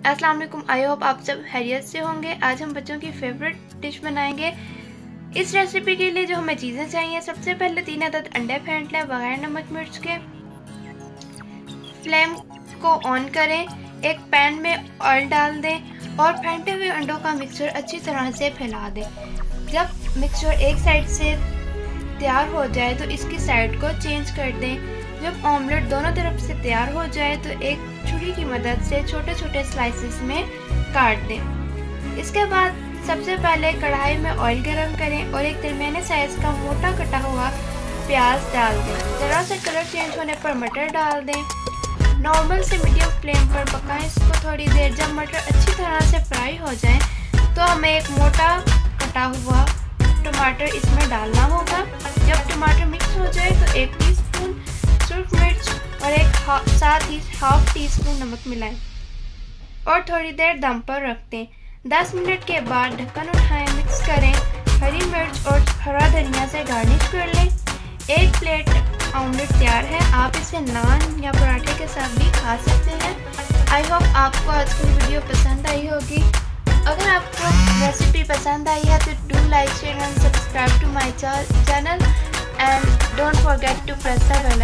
अस्सलाम वालेकुम। I hope आप सब खैरियत से होंगे। आज हम बच्चों की फेवरेट डिश बनाएंगे। इस रेसिपी के लिए जो हमें चीज़ें चाहिए, सबसे पहले 3 अदद अंडे फेंट लें बगैर नमक मिर्च के। फ्लेम को ऑन करें, एक पैन में ऑयल डाल दें और फेंटे हुए अंडों का मिक्सचर अच्छी तरह से फैला दें। जब मिक्सचर एक साइड से तैयार हो जाए तो इसकी साइड को चेंज कर दें। जब ऑमलेट दोनों तरफ से तैयार हो जाए तो एक छुरी की मदद से छोटे छोटे स्लाइसेस में काट दें। इसके बाद सबसे पहले कढ़ाई में ऑयल गरम करें और एक दरमियाने साइज का मोटा कटा हुआ प्याज डाल दें। ज़रा सा कलर चेंज होने पर मटर डाल दें। नॉर्मल से मीडियम फ्लेम पर पकाएं इसको थोड़ी देर। जब मटर अच्छी तरह से फ्राई हो जाए तो हमें एक मोटा कटा हुआ टमाटर इसमें डालना होगा। जब टमाटर मिक्स हो जाए तो 1 टीस्पून सुरख मिर्च और साथ ही हाफ टी स्पून नमक मिलाएं और थोड़ी देर दम पर रख दें। 10 मिनट के बाद ढक्कन उठाएं, मिक्स करें। हरी मिर्च और हरा धनिया से गार्निश कर लें। 1 प्लेट ऑमलेट तैयार है। आप इसे नान या पराठे के साथ भी खा सकते हैं। आई होप आपको आज की वीडियो पसंद आई होगी। अगर आपको रेसिपी पसंद आई है तो do like, share and subscribe to my channel and don't forget to press the bell